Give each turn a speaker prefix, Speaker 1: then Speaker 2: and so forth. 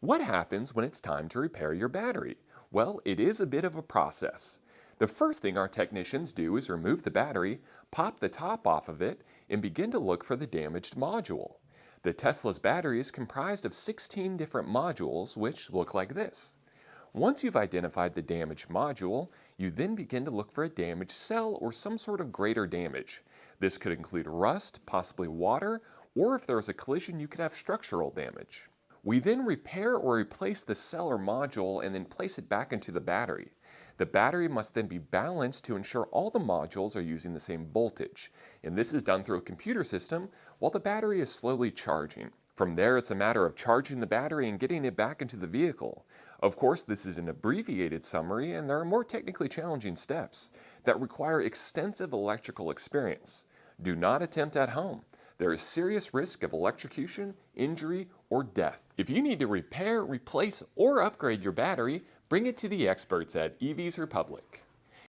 Speaker 1: What happens when it's time to repair your battery? Well, it is a bit of a process. The first thing our technicians do is remove the battery, pop the top off of it, and begin to look for the damaged module. The Tesla's battery is comprised of 16 different modules, which look like this. Once you've identified the damaged module, you then begin to look for a damaged cell or some sort of greater damage. This could include rust, possibly water, or if there is a collision, you could have structural damage. We then repair or replace the cell or module and then place it back into the battery. The battery must then be balanced to ensure all the modules are using the same voltage, and this is done through a computer system while the battery is slowly charging. From there, it's a matter of charging the battery and getting it back into the vehicle. Of course, this is an abbreviated summary, and there are more technically challenging steps that require extensive electrical experience. Do not attempt at home. There is serious risk of electrocution, injury, or death. If you need to repair, replace, or upgrade your battery, bring it to the experts at EVs Republic.